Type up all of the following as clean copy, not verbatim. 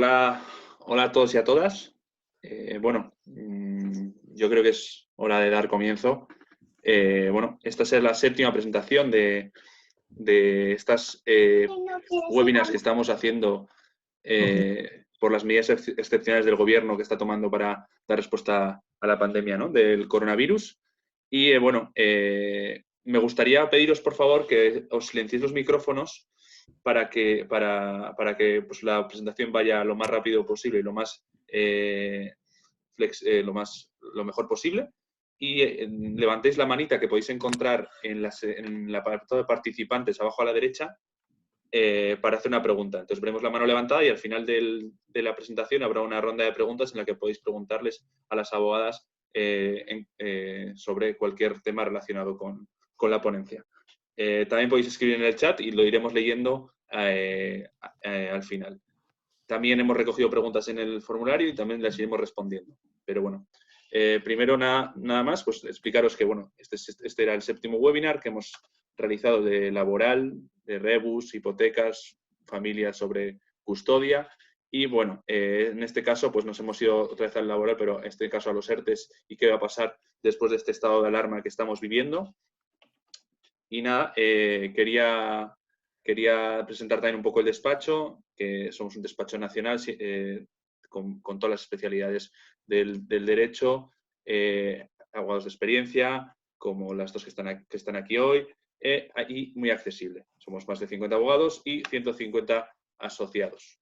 Hola, hola a todos y a todas. Yo creo que es hora de dar comienzo. Esta es la séptima presentación de estas webinars que estamos haciendo por las medidas excepcionales del gobierno que está tomando para dar respuesta a la pandemia, ¿no?, del coronavirus. Y me gustaría pediros, por favor, que os silenciéis los micrófonos para que pues, la presentación vaya lo más rápido posible y lo mejor posible. Y levantéis la manita que podéis encontrar en el apartado de participantes abajo a la derecha para hacer una pregunta. Entonces veremos la mano levantada y al final de la presentación habrá una ronda de preguntas en la que podéis preguntarles a las abogadas sobre cualquier tema relacionado con la ponencia. También podéis escribir en el chat y lo iremos leyendo al final. También hemos recogido preguntas en el formulario y también las iremos respondiendo. Pero bueno, primero nada más, pues explicaros que bueno, este era el séptimo webinar que hemos realizado de laboral, de rebus, hipotecas, familias sobre custodia. Y bueno, en este caso pues nos hemos ido otra vez al laboral, pero en este caso a los ERTEs y qué va a pasar después de este estado de alarma que estamos viviendo. Y nada, quería presentar también un poco el despacho, que somos un despacho nacional con todas las especialidades del derecho, abogados de experiencia, como las dos que están aquí hoy, y muy accesible. Somos más de 50 abogados y 150 asociados.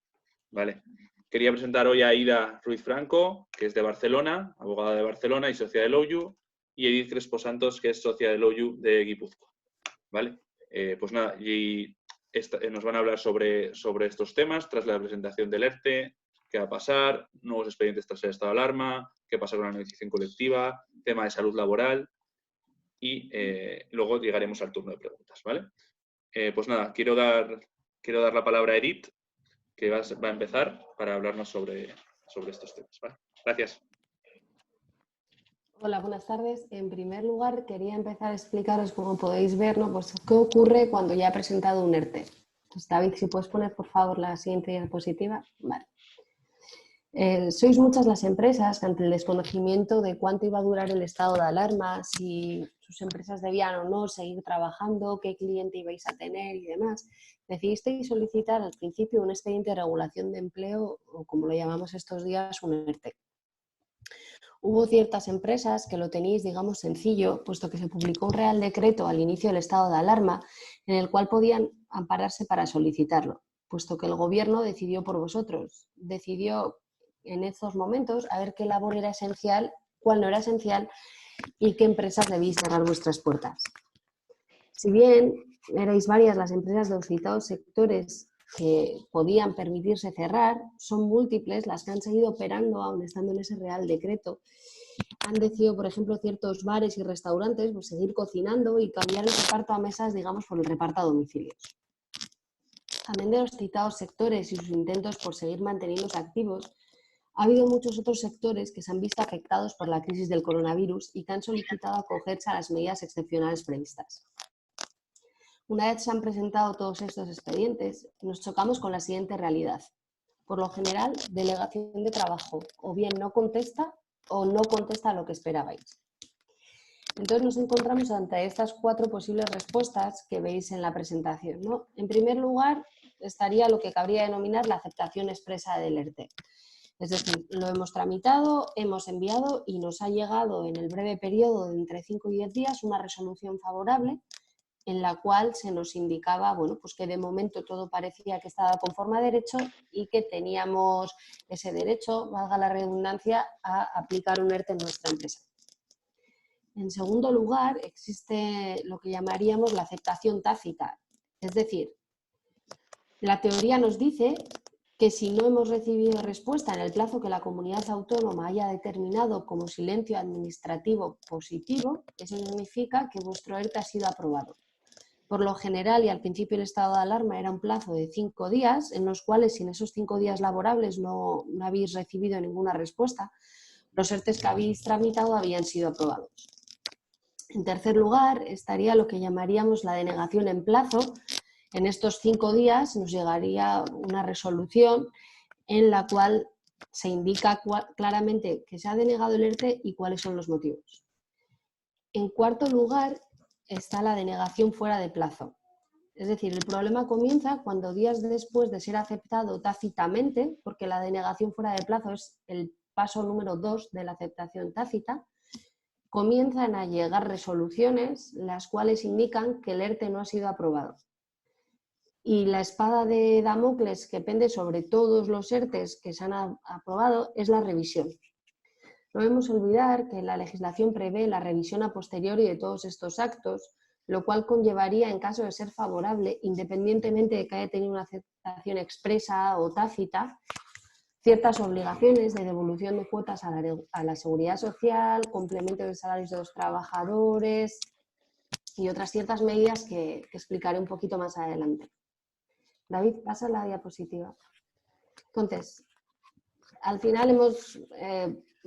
¿Vale? Quería presentar hoy a Ida Ruiz Franco, que es de Barcelona, abogada de Barcelona y socia de Loyu, y Edith Crespo Santos, que es socia de Loyu de Guipúzcoa. ¿Vale? Pues nada, y nos van a hablar sobre estos temas tras la presentación del ERTE, qué va a pasar, nuevos expedientes tras el estado de alarma, qué pasa con la negociación colectiva, tema de salud laboral y luego llegaremos al turno de preguntas, ¿vale? Pues nada, quiero dar la palabra a Edith, que va a empezar para hablarnos sobre estos temas, ¿vale? Gracias. Hola, buenas tardes. En primer lugar, quería empezar a explicaros, como podéis ver, ¿no?, pues qué ocurre cuando ya he presentado un ERTE. Pues, David, si puedes poner, por favor, la siguiente diapositiva. Vale. Sois muchas las empresas que, ante el desconocimiento de cuánto iba a durar el estado de alarma, si sus empresas debían o no seguir trabajando, qué cliente ibais a tener y demás, decidisteis solicitar al principio un expediente de regulación de empleo, o como lo llamamos estos días, un ERTE. Hubo ciertas empresas que lo teníais, digamos, sencillo, puesto que se publicó un Real Decreto al inicio del estado de alarma en el cual podían ampararse para solicitarlo, puesto que el gobierno decidió por vosotros. Decidió en esos momentos a ver qué labor era esencial, cuál no era esencial y qué empresas debíais cerrar vuestras puertas. Si bien erais varias las empresas de los citados sectores que podían permitirse cerrar, son múltiples las que han seguido operando aún estando en ese Real Decreto. Han decidido, por ejemplo, ciertos bares y restaurantes pues, seguir cocinando y cambiar el reparto a mesas, digamos, por el reparto a domicilios. Amén de los citados sectores y sus intentos por seguir manteniéndose activos, ha habido muchos otros sectores que se han visto afectados por la crisis del coronavirus y que han solicitado acogerse a las medidas excepcionales previstas. Una vez se han presentado todos estos expedientes, nos chocamos con la siguiente realidad. Por lo general, delegación de trabajo o bien no contesta o no contesta a lo que esperabais. Entonces nos encontramos ante estas cuatro posibles respuestas que veis en la presentación, ¿no? En primer lugar, estaría lo que cabría denominar la aceptación expresa del ERTE. Es decir, lo hemos tramitado, hemos enviado y nos ha llegado en el breve periodo de entre 5 y 10 días una resolución favorable en la cual se nos indicaba, bueno, pues que de momento todo parecía que estaba conforme a derecho y que teníamos ese derecho, valga la redundancia, a aplicar un ERTE en nuestra empresa. En segundo lugar, existe lo que llamaríamos la aceptación tácita, es decir, la teoría nos dice que si no hemos recibido respuesta en el plazo que la comunidad autónoma haya determinado como silencio administrativo positivo, eso significa que vuestro ERTE ha sido aprobado. Por lo general, y al principio el estado de alarma era un plazo de 5 días, en los cuales si en esos 5 días laborables no habéis recibido ninguna respuesta, los ERTEs que habéis tramitado habían sido aprobados. En tercer lugar, estaría lo que llamaríamos la denegación en plazo. En estos 5 días nos llegaría una resolución en la cual se indica claramente que se ha denegado el ERTE y cuáles son los motivos. En cuarto lugar está la denegación fuera de plazo. Es decir, el problema comienza cuando días después de ser aceptado tácitamente, porque la denegación fuera de plazo es el paso número 2 de la aceptación tácita, comienzan a llegar resoluciones las cuales indican que el ERTE no ha sido aprobado. Y la espada de Damocles que pende sobre todos los ERTEs que se han aprobado es la revisión. No debemos olvidar que la legislación prevé la revisión a posteriori de todos estos actos, lo cual conllevaría, en caso de ser favorable, independientemente de que haya tenido una aceptación expresa o tácita, ciertas obligaciones de devolución de cuotas a la seguridad social, complemento de salarios de los trabajadores y otras ciertas medidas que explicaré un poquito más adelante. David, pasa la diapositiva. Entonces, al final hemos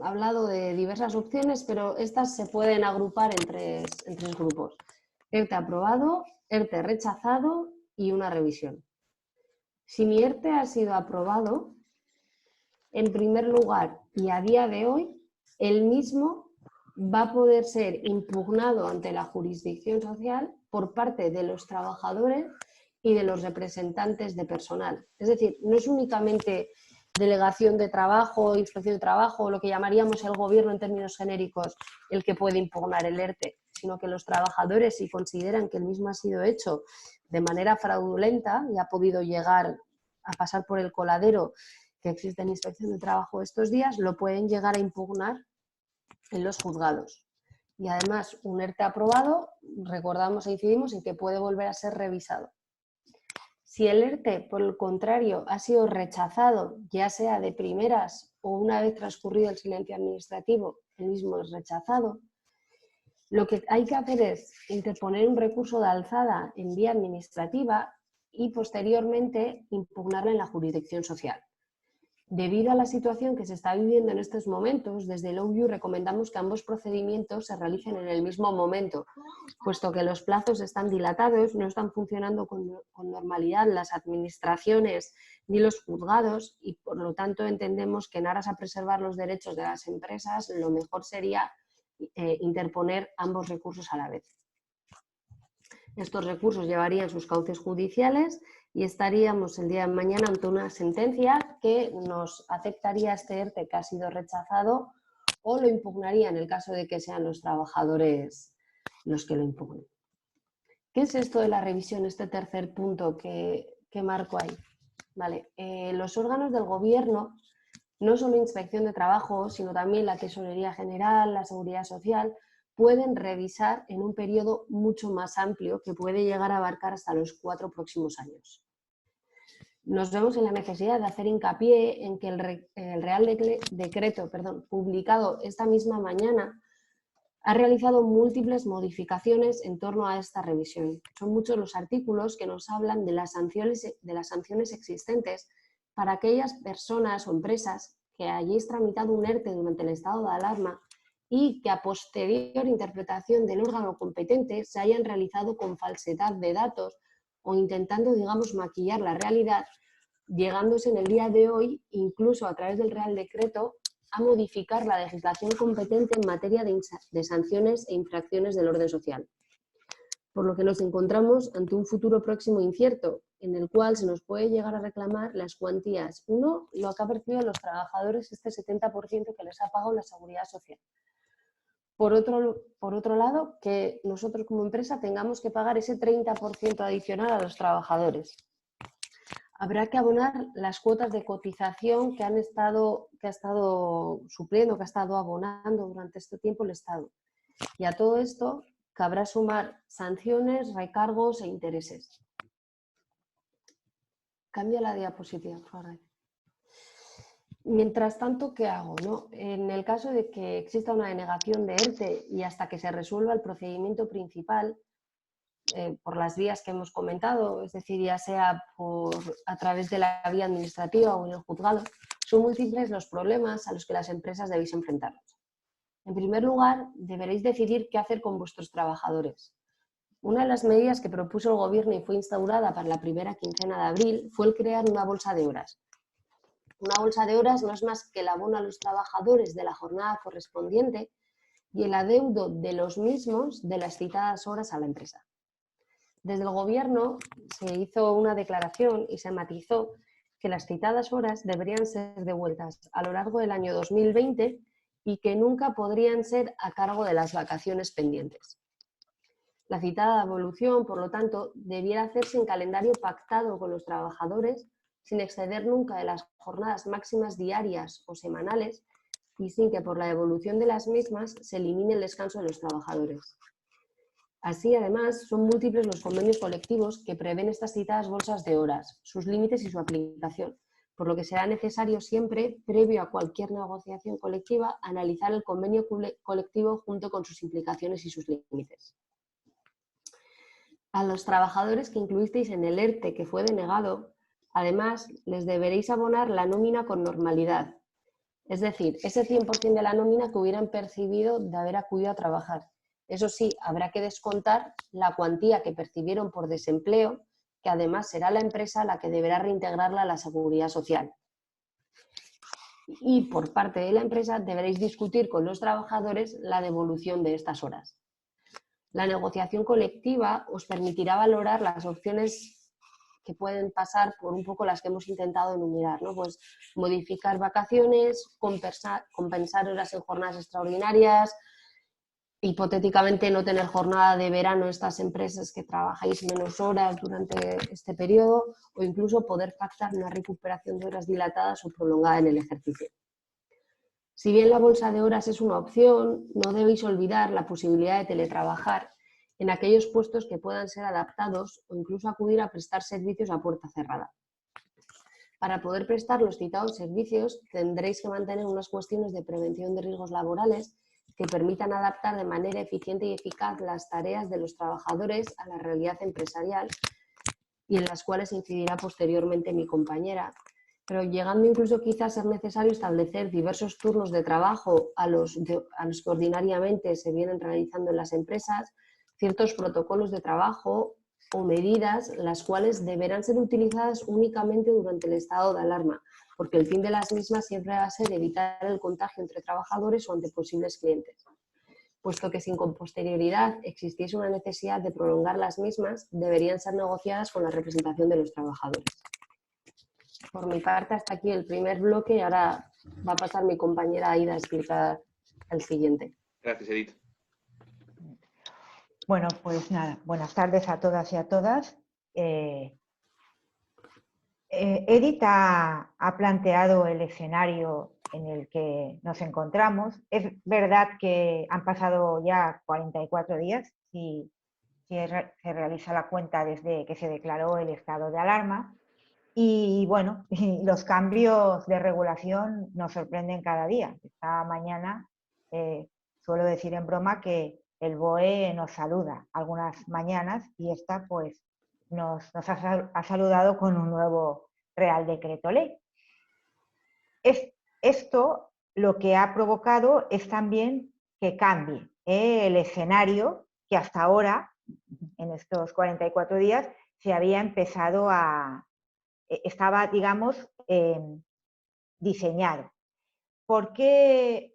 hablado de diversas opciones, pero estas se pueden agrupar en tres grupos. ERTE aprobado, ERTE rechazado y una revisión. Si mi ERTE ha sido aprobado, en primer lugar y a día de hoy, el mismo va a poder ser impugnado ante la jurisdicción social por parte de los trabajadores y de los representantes de personal. Es decir, no es únicamente delegación de trabajo, inspección de trabajo, lo que llamaríamos el gobierno en términos genéricos, el que puede impugnar el ERTE, sino que los trabajadores, si consideran que el mismo ha sido hecho de manera fraudulenta y ha podido llegar a pasar por el coladero que existe en inspección de trabajo estos días, lo pueden llegar a impugnar en los juzgados. Y además, un ERTE aprobado, recordamos e incidimos en que puede volver a ser revisado. Si el ERTE, por el contrario, ha sido rechazado, ya sea de primeras o una vez transcurrido el silencio administrativo, el mismo es rechazado, lo que hay que hacer es interponer un recurso de alzada en vía administrativa y posteriormente impugnarlo en la jurisdicción social. Debido a la situación que se está viviendo en estos momentos, desde el OUU recomendamos que ambos procedimientos se realicen en el mismo momento, puesto que los plazos están dilatados, no están funcionando con normalidad las administraciones ni los juzgados y por lo tanto entendemos que en aras a preservar los derechos de las empresas lo mejor sería interponer ambos recursos a la vez. Estos recursos llevarían sus cauces judiciales y estaríamos el día de mañana ante una sentencia que nos aceptaría este ERTE que ha sido rechazado o lo impugnaría en el caso de que sean los trabajadores los que lo impugnen. ¿Qué es esto de la revisión, este tercer punto que marco ahí? Vale, los órganos del gobierno, no solo Inspección de Trabajo, sino también la Tesorería General, la Seguridad Social, pueden revisar en un periodo mucho más amplio que puede llegar a abarcar hasta los 4 próximos años. Nos vemos en la necesidad de hacer hincapié en que el Real Decreto publicado esta misma mañana ha realizado múltiples modificaciones en torno a esta revisión. Son muchos los artículos que nos hablan de las sanciones existentes para aquellas personas o empresas que hayáis tramitado un ERTE durante el estado de alarma y que a posterior interpretación del órgano competente se hayan realizado con falsedad de datos o intentando, digamos, maquillar la realidad, llegándose en el día de hoy, incluso a través del Real Decreto, a modificar la legislación competente en materia de sanciones e infracciones del orden social. Por lo que nos encontramos ante un futuro próximo incierto, en el cual se nos puede llegar a reclamar las cuantías. Uno, lo que ha percibido los trabajadores, este 70% que les ha pagado la seguridad social. Por otro lado, que nosotros como empresa tengamos que pagar ese 30% adicional a los trabajadores. Habrá que abonar las cuotas de cotización que ha estado supliendo, que ha estado abonando durante este tiempo el Estado. Y a todo esto cabrá sumar sanciones, recargos e intereses. Cambia la diapositiva, por favor. Mientras tanto, ¿qué hago? ¿No? En el caso de que exista una denegación de ERTE y hasta que se resuelva el procedimiento principal, por las vías que hemos comentado, es decir, ya sea a través de la vía administrativa o en el juzgado, son múltiples los problemas a los que las empresas debéis enfrentaros. En primer lugar, deberéis decidir qué hacer con vuestros trabajadores. Una de las medidas que propuso el Gobierno y fue instaurada para la primera quincena de abril fue el crear una bolsa de horas. Una bolsa de horas no es más que el abono a los trabajadores de la jornada correspondiente y el adeudo de los mismos de las citadas horas a la empresa. Desde el Gobierno se hizo una declaración y se matizó que las citadas horas deberían ser devueltas a lo largo del año 2020 y que nunca podrían ser a cargo de las vacaciones pendientes. La citada devolución, por lo tanto, debiera hacerse en calendario pactado con los trabajadores sin exceder nunca de las jornadas máximas diarias o semanales y sin que por la devolución de las mismas se elimine el descanso de los trabajadores. Así, además, son múltiples los convenios colectivos que prevén estas citadas bolsas de horas, sus límites y su aplicación, por lo que será necesario siempre, previo a cualquier negociación colectiva, analizar el convenio colectivo junto con sus implicaciones y sus límites. A los trabajadores que incluisteis en el ERTE que fue denegado, además, les deberéis abonar la nómina con normalidad, es decir, ese 100% de la nómina que hubieran percibido de haber acudido a trabajar. Eso sí, habrá que descontar la cuantía que percibieron por desempleo, que además será la empresa la que deberá reintegrarla a la seguridad social. Y por parte de la empresa deberéis discutir con los trabajadores la devolución de estas horas. La negociación colectiva os permitirá valorar las opciones que pueden pasar por un poco las que hemos intentado enumerar, ¿no? Pues modificar vacaciones, compensar horas en jornadas extraordinarias, hipotéticamente no tener jornada de verano estas empresas que trabajáis menos horas durante este periodo o incluso poder pactar una recuperación de horas dilatadas o prolongada en el ejercicio. Si bien la bolsa de horas es una opción, no debéis olvidar la posibilidad de teletrabajar en aquellos puestos que puedan ser adaptados o incluso acudir a prestar servicios a puerta cerrada. Para poder prestar los citados servicios tendréis que mantener unas cuestiones de prevención de riesgos laborales que permitan adaptar de manera eficiente y eficaz las tareas de los trabajadores a la realidad empresarial y en las cuales incidirá posteriormente mi compañera, pero llegando incluso quizás a ser necesario establecer diversos turnos de trabajo a los que ordinariamente se vienen realizando en las empresas, ciertos protocolos de trabajo o medidas las cuales deberán ser utilizadas únicamente durante el estado de alarma, porque el fin de las mismas siempre va a ser evitar el contagio entre trabajadores o ante posibles clientes. Puesto que sin con posterioridad existiese una necesidad de prolongar las mismas, deberían ser negociadas con la representación de los trabajadores. Por mi parte, hasta aquí el primer bloque y ahora va a pasar mi compañera Aida a explicar el siguiente. Gracias, Edith. Bueno, pues nada, buenas tardes a todas y a todas. Edith ha planteado el escenario en el que nos encontramos. Es verdad que han pasado ya 44 días, si se realiza la cuenta desde que se declaró el estado de alarma. Y bueno, los cambios de regulación nos sorprenden cada día. Esta mañana suelo decir en broma que el BOE nos saluda algunas mañanas y esta pues nos ha saludado con un nuevo Real Decreto Ley. Esto lo que ha provocado es también que cambie el escenario que hasta ahora, en estos 44 días, se había empezado estaba, digamos, diseñado. ¿Por qué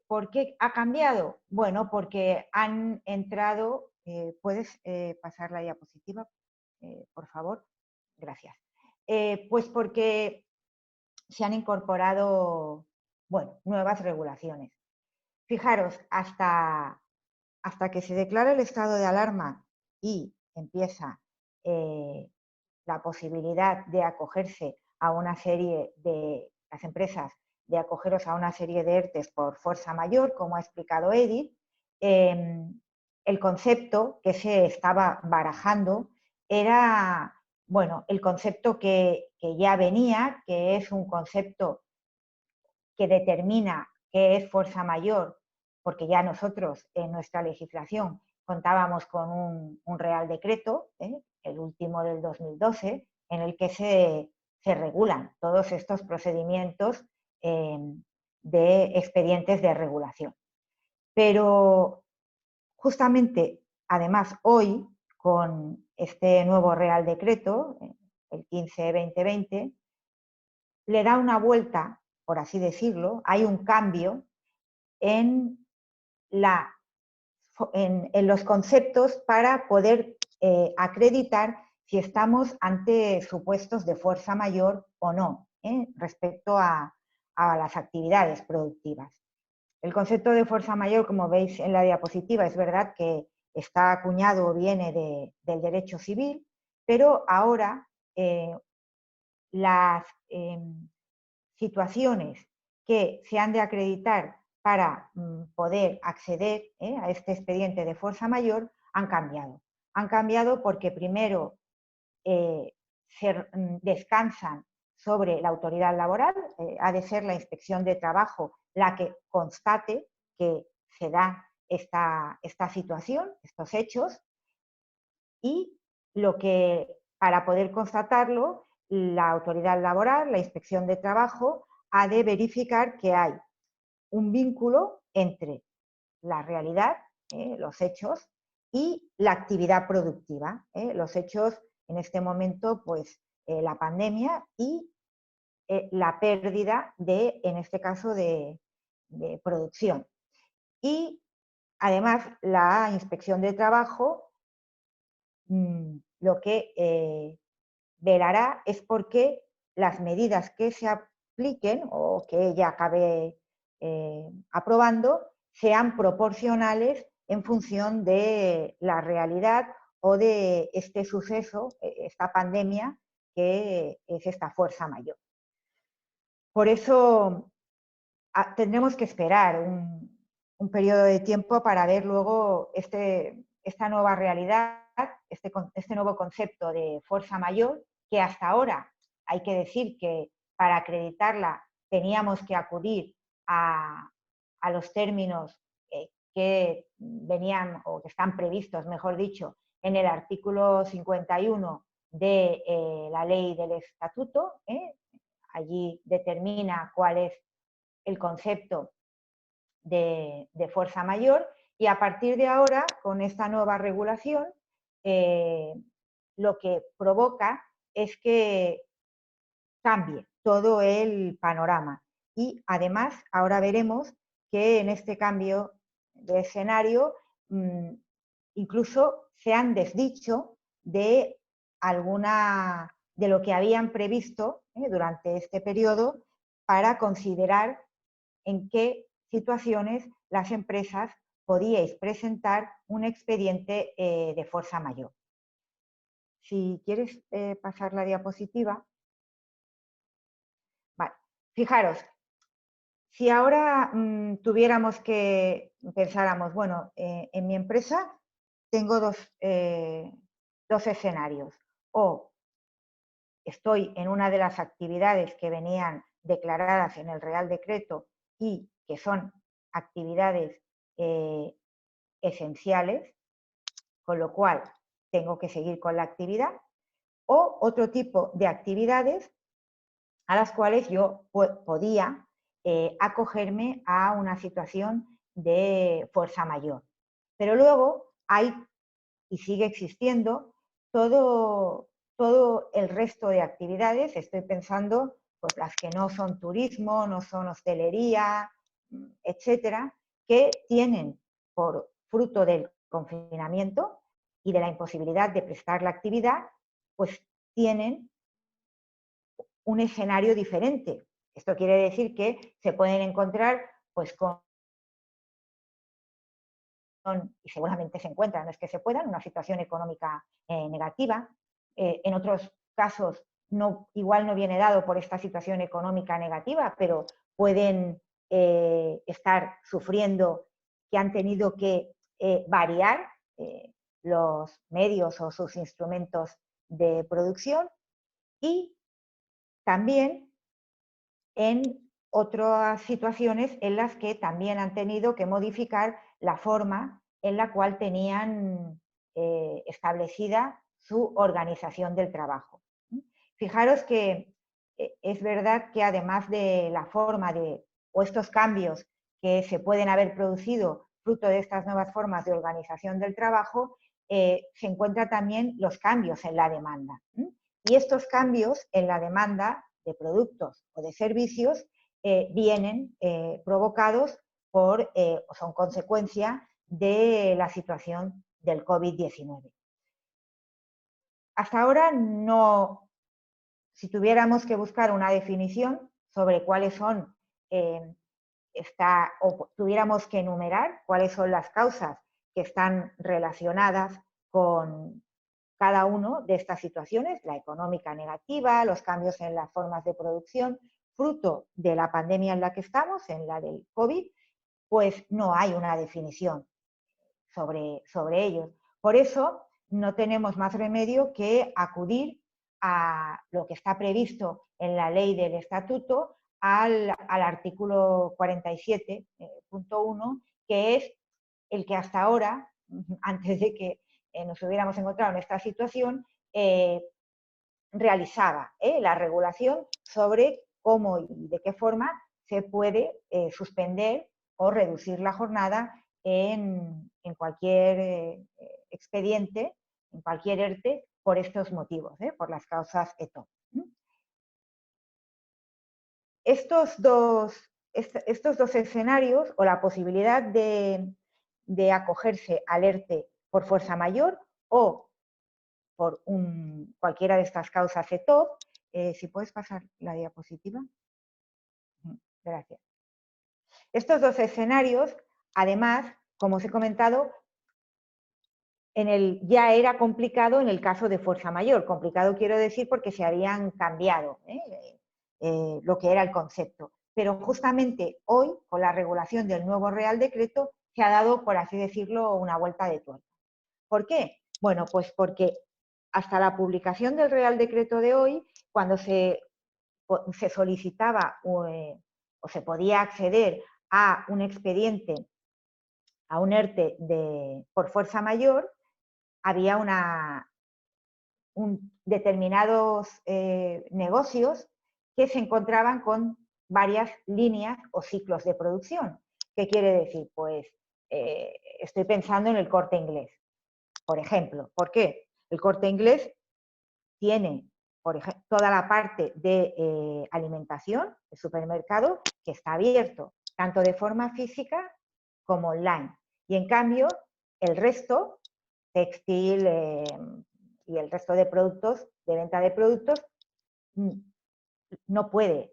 ha cambiado? Bueno, porque han entrado... ¿Puedes pasar la diapositiva, por favor? Gracias. Pues porque se han incorporado, bueno, nuevas regulaciones. Fijaros, hasta que se declara el estado de alarma y empieza la posibilidad de acogerse a una serie de las empresas, de acogeros a una serie de ERTEs por fuerza mayor, como ha explicado Edith, el concepto que se estaba barajando era, bueno, el concepto que ya venía, que es un concepto que determina qué es fuerza mayor, porque ya nosotros en nuestra legislación contábamos con un Real Decreto, el último del 2012, en el que se regulan todos estos procedimientos de expedientes de regulación. Pero justamente, además, hoy, con este nuevo Real Decreto, el 15-2020, le da una vuelta por así decirlo, hay un cambio en los conceptos para poder acreditar si estamos ante supuestos de fuerza mayor o no, respecto a las actividades productivas. El concepto de fuerza mayor, como veis en la diapositiva, es verdad que está acuñado o viene del derecho civil, pero ahora las situaciones que se han de acreditar para poder acceder a este expediente de fuerza mayor han cambiado. Han cambiado porque primero descansan sobre la autoridad laboral, ha de ser la inspección de trabajo la que constate que se da esta situación, estos hechos, y para poder constatarlo, la autoridad laboral, la inspección de trabajo, ha de verificar que hay un vínculo entre la realidad, los hechos, y la actividad productiva. Los hechos, en este momento, pues la pandemia y la pérdida en este caso, de producción. Y además, la inspección de trabajo lo que velará es porque las medidas que se apliquen o que ella acabe aprobando sean proporcionales en función de la realidad o de este suceso, esta pandemia, que es esta fuerza mayor. Por eso tendremos que esperar un periodo de tiempo para ver luego esta nueva realidad, este nuevo concepto de fuerza mayor, que hasta ahora hay que decir que para acreditarla teníamos que acudir a los términos que venían o que están previstos, mejor dicho, en el artículo 51 de la ley del estatuto. Allí determina cuál es el concepto de fuerza mayor, y a partir de ahora, con esta nueva regulación, lo que provoca es que cambie todo el panorama. Y además, ahora veremos que en este cambio de escenario incluso se han desdicho de lo que habían previsto durante este periodo para considerar en qué situaciones las empresas podíais presentar un expediente de fuerza mayor. Si quieres pasar la diapositiva. Vale. Fijaros, si ahora pensáramos, bueno, en mi empresa tengo dos escenarios. O estoy en una de las actividades que venían declaradas en el Real Decreto y que son actividades esenciales, con lo cual tengo que seguir con la actividad, o otro tipo de actividades a las cuales yo podía acogerme a una situación de fuerza mayor. Pero luego hay, y sigue existiendo, todo el resto de actividades. Estoy pensando pues las que no son turismo, no son hostelería, etcétera, que tienen, por fruto del confinamiento y de la imposibilidad de prestar la actividad, pues tienen un escenario diferente. Esto quiere decir que se pueden encontrar pues y seguramente se encuentran, no es que se puedan, una situación económica negativa. En otros casos igual no viene dado por esta situación económica negativa, pero pueden estar sufriendo que han tenido que variar los medios o sus instrumentos de producción, y también en otras situaciones en las que también han tenido que modificar la forma en la cual tenían establecida su organización del trabajo. Fijaros que es verdad que además de la forma o estos cambios que se pueden haber producido fruto de estas nuevas formas de organización del trabajo, se encuentran también los cambios en la demanda. Y estos cambios en la demanda de productos o de servicios vienen provocados por, o son consecuencia de la situación del COVID-19. Hasta ahora no, si tuviéramos que buscar una definición sobre cuáles son, o tuviéramos que enumerar cuáles son las causas que están relacionadas con cada una de estas situaciones, la económica negativa, los cambios en las formas de producción, fruto de la pandemia en la que estamos, en la del COVID, pues no hay una definición sobre ellos. Por eso no tenemos más remedio que acudir a lo que está previsto en la ley del estatuto, al artículo 47.1, que es el que hasta ahora, antes de que nos hubiéramos encontrado en esta situación, realizaba la regulación sobre cómo y de qué forma se puede suspender o reducir la jornada en cualquier expediente, en cualquier ERTE, por estos motivos, por las causas ETO. Estos dos escenarios, o la posibilidad de acogerse al ERTE por fuerza mayor o por cualquiera de estas causas ETOP, si puedes pasar la diapositiva. Gracias. Estos dos escenarios, además, como os he comentado, ya era complicado en el caso de fuerza mayor. Complicado quiero decir porque se habían cambiado lo que era el concepto. Pero justamente hoy, con la regulación del nuevo Real Decreto, se ha dado, por así decirlo, una vuelta de tuerca. ¿Por qué? Bueno, pues porque hasta la publicación del Real Decreto de hoy, cuando se solicitaba o se podía acceder a un expediente, a un ERTE por fuerza mayor, había determinados negocios que se encontraban con varias líneas o ciclos de producción. ¿Qué quiere decir? Pues estoy pensando en el Corte Inglés, por ejemplo. ¿Por qué? El Corte Inglés tiene, por ejemplo, toda la parte de alimentación, el supermercado, que está abierto, tanto de forma física como online. Y en cambio, el resto, textil y el resto de productos, de venta de productos, no puede,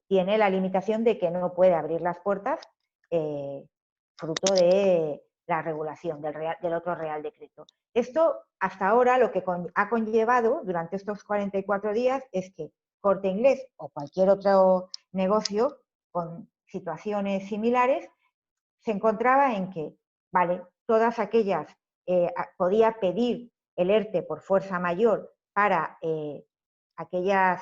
tiene la limitación de que no puede abrir las puertas fruto de la regulación del otro Real Decreto. Esto, hasta ahora, lo que ha conllevado durante estos 44 días es que Corte Inglés o cualquier otro negocio con situaciones similares se encontraba en que, vale, todas aquellas, podía pedir el ERTE por fuerza mayor para aquellas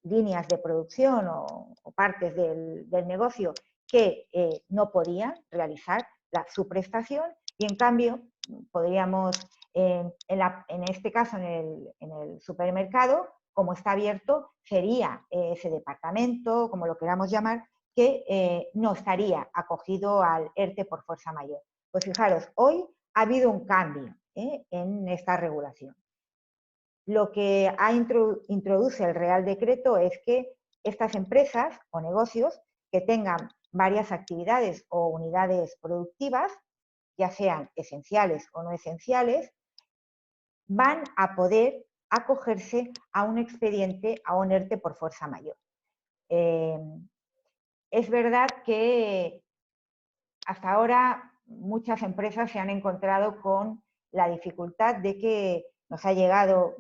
líneas de producción o partes del negocio que no podían realizar su prestación, y en cambio podríamos, en este caso en el supermercado, como está abierto, sería ese departamento, como lo queramos llamar, que no estaría acogido al ERTE por fuerza mayor. Pues fijaros, hoy ha habido un cambio en esta regulación. Lo que introduce el Real Decreto es que estas empresas o negocios que tengan varias actividades o unidades productivas, ya sean esenciales o no esenciales, van a poder acogerse a un expediente, a un ERTE por fuerza mayor. Es verdad que hasta ahora muchas empresas se han encontrado con la dificultad de que nos ha llegado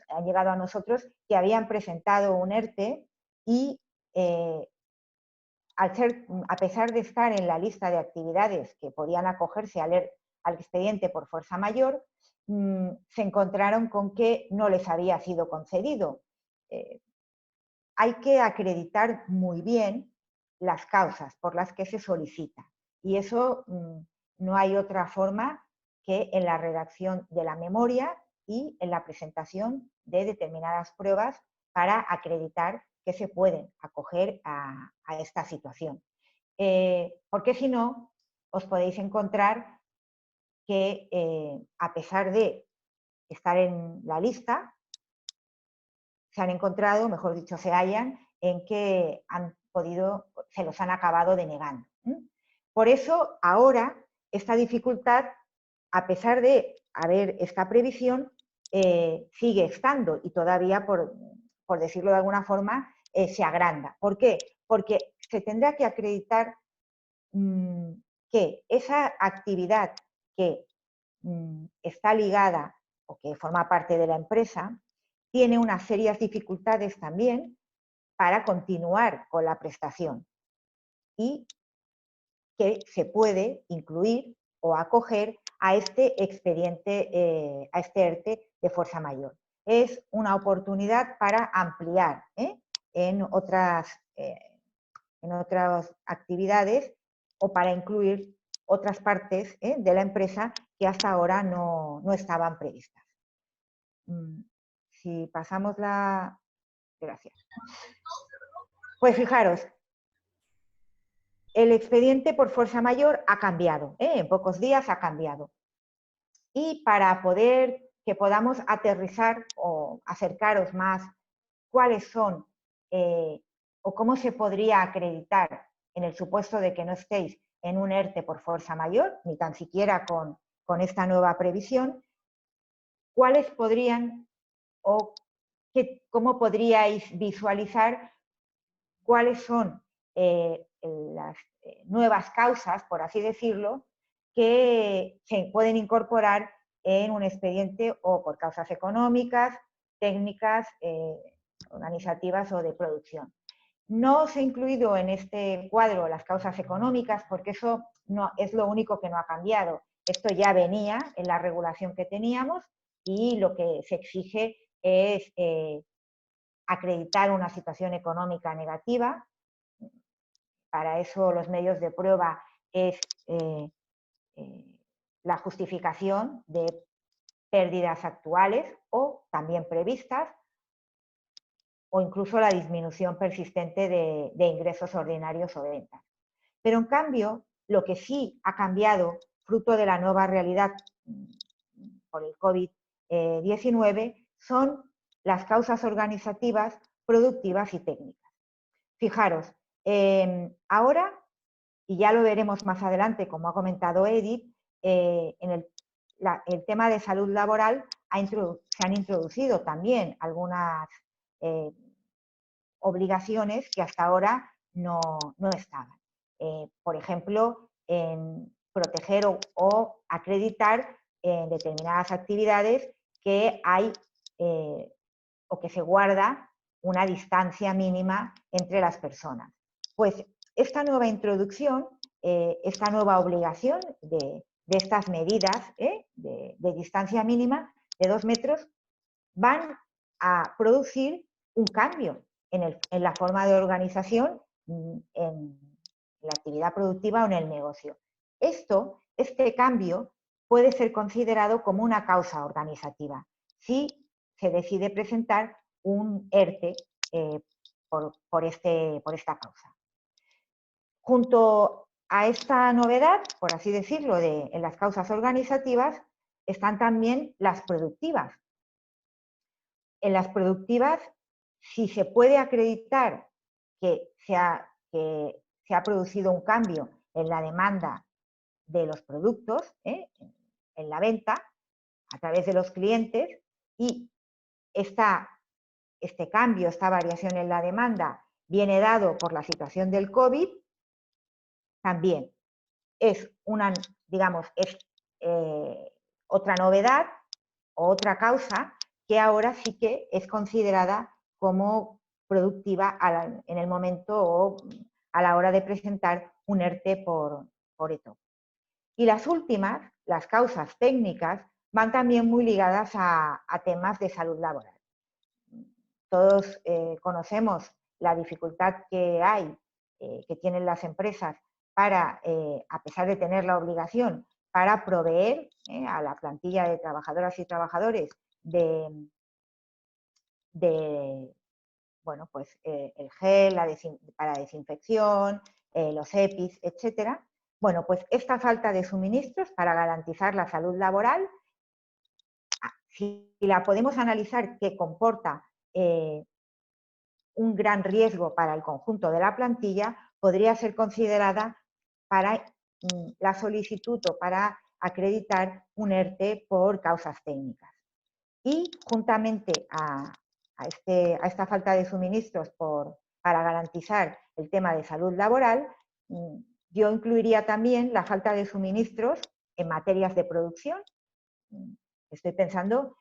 a nosotros que habían presentado un ERTE y a pesar de estar en la lista de actividades que podían acogerse al expediente por fuerza mayor, se encontraron con que no les había sido concedido. Hay que acreditar muy bien las causas por las que se solicita, y eso no hay otra forma que en la redacción de la memoria y en la presentación de determinadas pruebas para acreditar que se pueden acoger a esta situación. Porque si no, os podéis encontrar que a pesar de estar en la lista, se han encontrado, mejor dicho, se hallan en que se los han acabado denegando. Por eso, ahora, esta dificultad, a pesar de haber esta previsión, sigue estando y todavía, por decirlo de alguna forma, se agranda. ¿Por qué? Porque se tendrá que acreditar que esa actividad que está ligada o que forma parte de la empresa tiene unas serias dificultades también para continuar con la prestación y que se puede incluir o acoger a este expediente, a este ERTE de fuerza mayor. Es una oportunidad para ampliar en otras actividades o para incluir otras partes de la empresa que hasta ahora no estaban previstas. Si pasamos la... Gracias. Pues fijaros, el expediente por fuerza mayor ha cambiado, en pocos días ha cambiado. Y para que podamos aterrizar o acercaros más cuáles son o cómo se podría acreditar en el supuesto de que no estéis en un ERTE por fuerza mayor, ni tan siquiera con esta nueva previsión, cuáles podrían o cómo podríais visualizar cuáles son las nuevas causas, por así decirlo, que se pueden incorporar en un expediente o por causas económicas, técnicas, organizativas o de producción. No os he incluido en este cuadro las causas económicas porque eso no es lo único que no ha cambiado. Esto ya venía en la regulación que teníamos y lo que se exige es acreditar una situación económica negativa. Para eso los medios de prueba es la justificación de pérdidas actuales o también previstas o incluso la disminución persistente de ingresos ordinarios o de ventas. Pero en cambio, lo que sí ha cambiado, fruto de la nueva realidad por el COVID-19, son las causas organizativas, productivas y técnicas. Fijaros, ahora, y ya lo veremos más adelante, como ha comentado Edith, en el tema de salud laboral se han introducido también algunas obligaciones que hasta ahora no estaban. Por ejemplo, en proteger o acreditar en determinadas actividades que hay o que se guarda una distancia mínima entre las personas. Pues esta nueva introducción, esta nueva obligación de estas medidas de distancia mínima de 2 metros van a producir un cambio en la forma de organización, en la actividad productiva o en el negocio. Este cambio puede ser considerado como una causa organizativa si se decide presentar un ERTE por esta causa. Junto a esta novedad, por así decirlo, en las causas organizativas, están también las productivas. En las productivas, si se puede acreditar que se ha producido un cambio en la demanda de los productos, en la venta, a través de los clientes, y este cambio, esta variación en la demanda viene dado por la situación del COVID, también es otra novedad o otra causa que ahora sí que es considerada como productiva en el momento o a la hora de presentar un ERTE por ETO. Y las últimas, las causas técnicas, van también muy ligadas a temas de salud laboral. Todos conocemos la dificultad que hay, que tienen las empresas para, a pesar de tener la obligación, para proveer a la plantilla de trabajadoras y trabajadores el gel para desinfección, los EPIs, etcétera. Bueno, pues esta falta de suministros para garantizar la salud laboral, si la podemos analizar que comporta un gran riesgo para el conjunto de la plantilla, podría ser considerada para la solicitud o para acreditar un ERTE por causas técnicas. Y juntamente a esta falta de suministros para garantizar el tema de salud laboral, yo incluiría también la falta de suministros en materias de producción. Estoy pensando,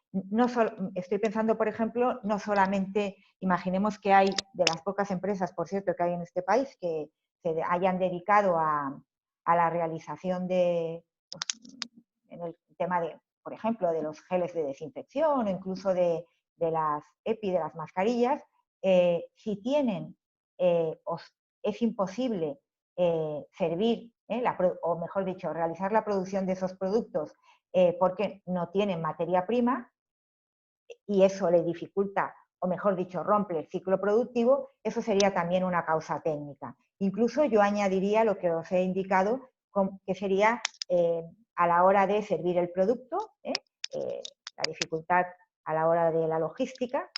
por ejemplo, no solamente, imaginemos que hay de las pocas empresas, por cierto, que hay en este país que se hayan dedicado a la realización de, en el tema de, por ejemplo, de los geles de desinfección o incluso de las EPI, de las mascarillas, si tienen, es imposible servir, o mejor dicho, realizar la producción de esos productos porque no tienen materia prima y eso le dificulta, o mejor dicho, rompe el ciclo productivo, eso sería también una causa técnica. Incluso yo añadiría lo que os he indicado, que sería a la hora de servir el producto, la dificultad a la hora de la logística,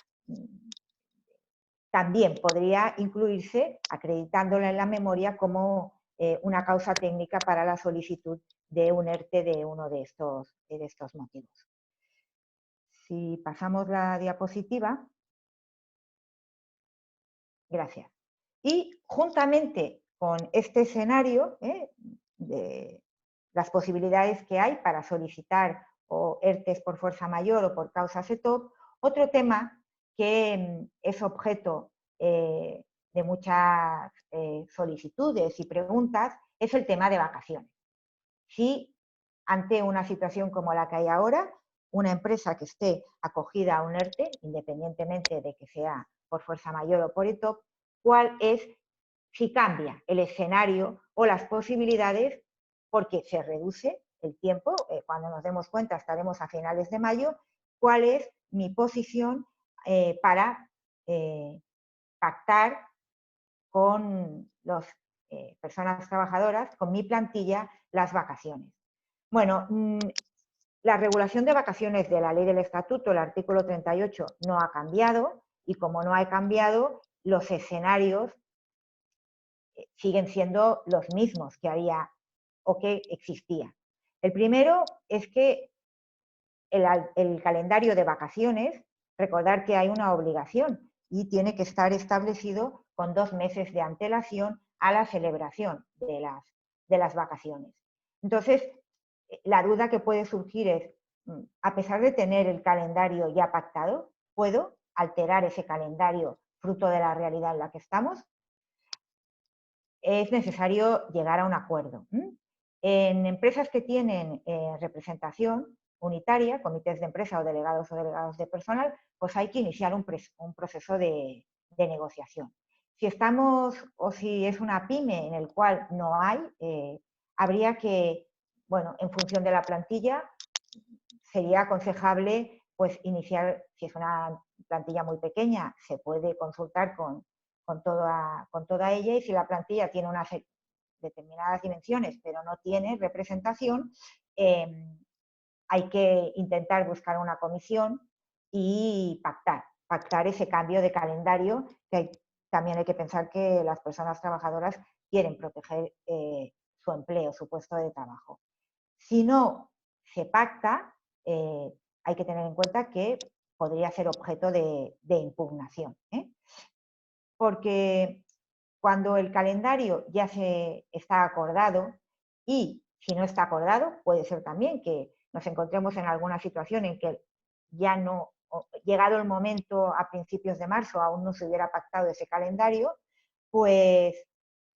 también podría incluirse, acreditándola en la memoria como una causa técnica para la solicitud de un ERTE de uno de estos motivos. Si pasamos la diapositiva. Gracias. Y juntamente con este escenario de las posibilidades que hay para solicitar o ERTEs por fuerza mayor o por causa CETOP, otro tema que es objeto de muchas solicitudes y preguntas es el tema de vacaciones. Si ante una situación como la que hay ahora, una empresa que esté acogida a un ERTE, independientemente de que sea por fuerza mayor o por ETOP, cuál es, si cambia el escenario o las posibilidades, porque se reduce el tiempo, cuando nos demos cuenta estaremos a finales de mayo, cuál es mi posición para pactar con las personas trabajadoras, con mi plantilla, las vacaciones. Bueno, la regulación de vacaciones de la ley del estatuto, el artículo 38, no ha cambiado y como no ha cambiado, los escenarios siguen siendo los mismos que había o que existía. El primero es que el calendario de vacaciones, recordar que hay una obligación y tiene que estar establecido con 2 meses de antelación a la celebración de las vacaciones. Entonces, la duda que puede surgir es, a pesar de tener el calendario ya pactado, ¿puedo alterar ese calendario fruto de la realidad en la que estamos? Es necesario llegar a un acuerdo. En empresas que tienen representación unitaria, comités de empresa o delegados de personal, pues hay que iniciar un proceso de negociación. Si estamos o si es una pyme en el cual no hay, habría que, bueno, en función de la plantilla, sería aconsejable pues iniciar, si es una plantilla muy pequeña, se puede consultar con toda ella, y si la plantilla tiene unas determinadas dimensiones pero no tiene representación, hay que intentar buscar una comisión y pactar ese cambio de calendario, que también hay que pensar que las personas trabajadoras quieren proteger su empleo, su puesto de trabajo. Si no se pacta, hay que tener en cuenta que podría ser objeto de impugnación, porque cuando el calendario ya se está acordado, y si no está acordado, puede ser también que nos encontremos en alguna situación en que ya no, llegado el momento a principios de marzo, aún no se hubiera pactado ese calendario, pues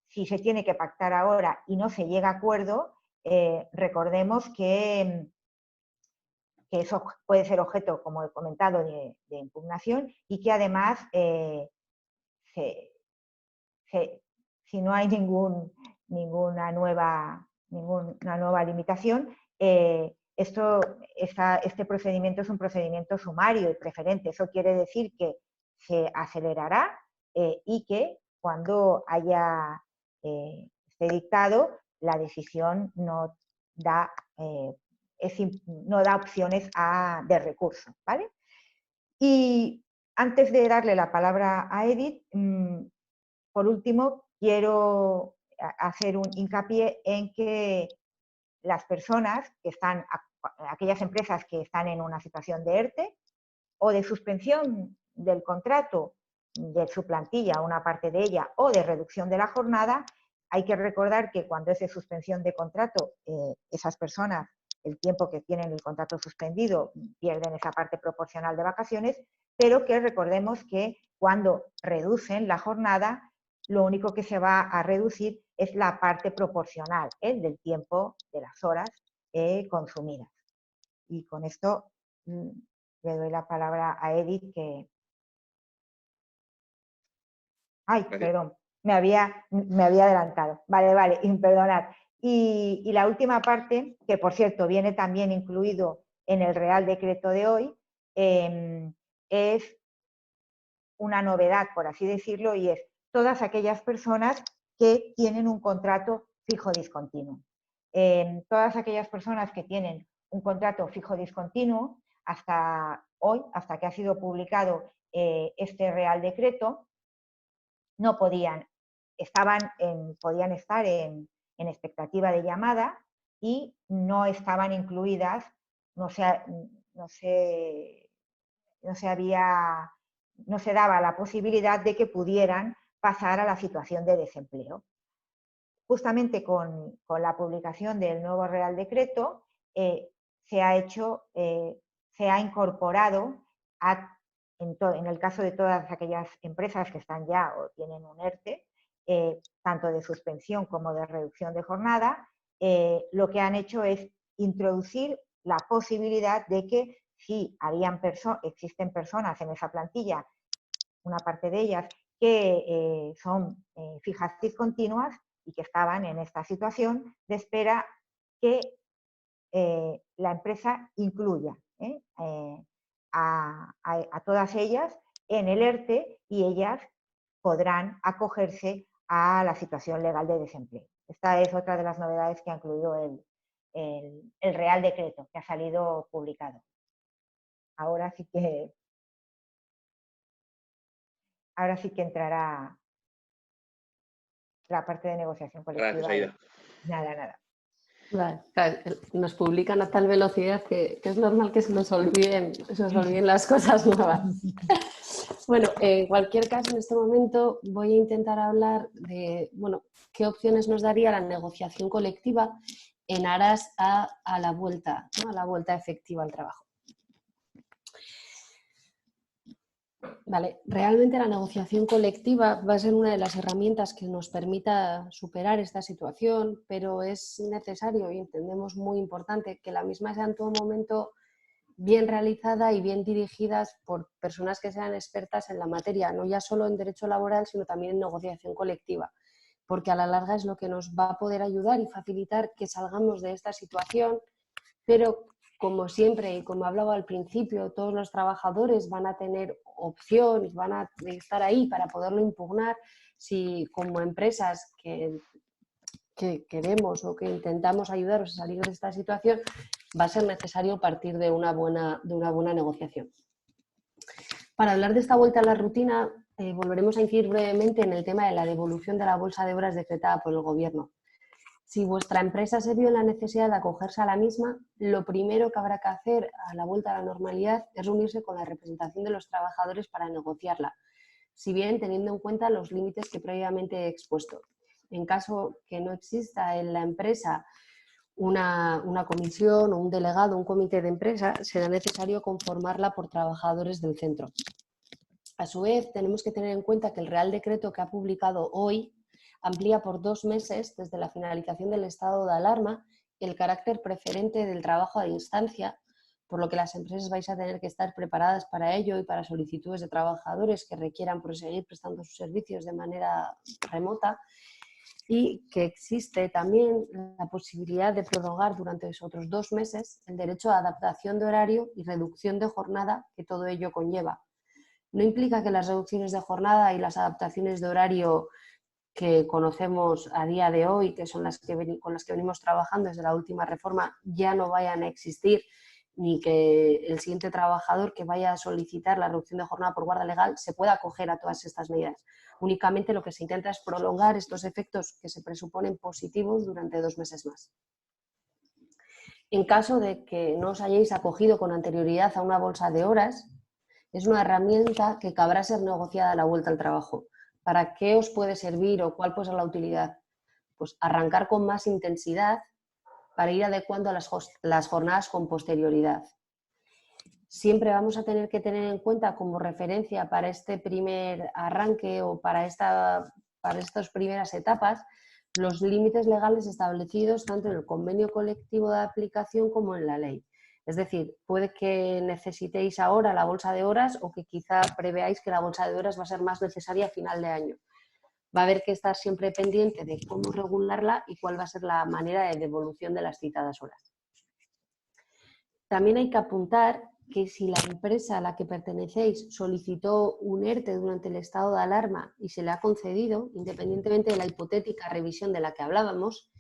si se tiene que pactar ahora y no se llega a acuerdo, recordemos que eso puede ser objeto, como he comentado, de impugnación, y que además si no hay ninguna nueva limitación, este procedimiento es un procedimiento sumario y preferente. Eso quiere decir que se acelerará y que cuando esté dictado, la decisión no da opciones de recurso, ¿vale? Y Antes de darle la palabra a Edith, por último, quiero hacer un hincapié en que las personas que están, aquellas empresas que están en una situación de ERTE o de suspensión del contrato de su plantilla, una parte de ella, o de reducción de la jornada, hay que recordar que cuando es de suspensión de contrato, esas personas, el tiempo que tienen el contrato suspendido, pierden esa parte proporcional de vacaciones, pero que recordemos que cuando reducen la jornada, lo único que se va a reducir es la parte proporcional del tiempo, de las horas consumidas. Y con esto le doy la palabra a Edith que... Ay, perdón, me había adelantado. Vale, perdonad. Y la última parte, que por cierto viene también incluido en el Real Decreto de hoy, es una novedad, por así decirlo, y es todas aquellas personas que tienen un contrato fijo discontinuo. Todas aquellas personas que tienen un contrato fijo discontinuo, hasta hoy, hasta que ha sido publicado este Real Decreto, no podían, podían estar en expectativa de llamada y no estaban incluidas, no se daba la posibilidad de que pudieran pasar a la situación de desempleo. Justamente con la publicación del nuevo Real Decreto se ha incorporado en el caso de todas aquellas empresas que están ya o tienen un ERTE, tanto de suspensión como de reducción de jornada, lo que han hecho es introducir la posibilidad de que si existen personas en esa plantilla, una parte de ellas, que son fijas discontinuas y que estaban en esta situación de espera, que la empresa incluya a todas ellas en el ERTE y ellas podrán acogerse a la situación legal de desempleo. Esta es otra de las novedades que ha incluido el Real Decreto que ha salido publicado. Ahora sí que entrará la parte de negociación colectiva. Gracias, Aida. Nada. Vale, claro, nos publican a tal velocidad que es normal que se nos olviden las cosas nuevas. Bueno, en cualquier caso, en este momento voy a intentar hablar de qué opciones nos daría la negociación colectiva en aras a la vuelta, ¿no? A la vuelta efectiva al trabajo. Vale, realmente la negociación colectiva va a ser una de las herramientas que nos permita superar esta situación, pero es necesario y entendemos muy importante que la misma sea en todo momento bien realizada y bien dirigidas por personas que sean expertas en la materia, no ya solo en derecho laboral, sino también en negociación colectiva, porque a la larga es lo que nos va a poder ayudar y facilitar que salgamos de esta situación, pero como siempre y como hablaba al principio, todos los trabajadores van a tener opción y van a estar ahí para poderlo impugnar si como empresas que queremos o que intentamos ayudaros a salir de esta situación, va a ser necesario partir de una buena negociación. Para hablar de esta vuelta a la rutina, volveremos a incidir brevemente en el tema de la devolución de la bolsa de horas decretada por el Gobierno. Si vuestra empresa se vio en la necesidad de acogerse a la misma, lo primero que habrá que hacer a la vuelta a la normalidad es reunirse con la representación de los trabajadores para negociarla, si bien teniendo en cuenta los límites que previamente he expuesto. En caso que no exista en la empresa una comisión o un delegado, un comité de empresa, será necesario conformarla por trabajadores del centro. A su vez, tenemos que tener en cuenta que el Real Decreto que ha publicado hoy amplía por 2 meses, desde la finalización del estado de alarma, el carácter preferente del trabajo a distancia, por lo que las empresas vais a tener que estar preparadas para ello y para solicitudes de trabajadores que requieran proseguir prestando sus servicios de manera remota, y que existe también la posibilidad de prorrogar durante esos otros 2 meses el derecho a adaptación de horario y reducción de jornada que todo ello conlleva. No implica que las reducciones de jornada y las adaptaciones de horario que conocemos a día de hoy, que son con las que venimos trabajando desde la última reforma, ya no vayan a existir ni que el siguiente trabajador que vaya a solicitar la reducción de jornada por guarda legal se pueda acoger a todas estas medidas. Únicamente lo que se intenta es prolongar estos efectos que se presuponen positivos durante 2 meses más. En caso de que no os hayáis acogido con anterioridad a una bolsa de horas, es una herramienta que cabrá ser negociada a la vuelta al trabajo. ¿Para qué os puede servir o cuál puede ser la utilidad? Pues arrancar con más intensidad para ir adecuando las jornadas con posterioridad. Siempre vamos a tener que tener en cuenta como referencia para este primer arranque o para estas primeras etapas los límites legales establecidos tanto en el convenio colectivo de aplicación como en la ley. Es decir, puede que necesitéis ahora la bolsa de horas o que quizá preveáis que la bolsa de horas va a ser más necesaria a final de año. Va a haber que estar siempre pendiente de cómo regularla y cuál va a ser la manera de devolución de las citadas horas. También hay que apuntar que si la empresa a la que pertenecéis solicitó un ERTE durante el estado de alarma y se le ha concedido, independientemente de la hipotética revisión de la que hablábamos,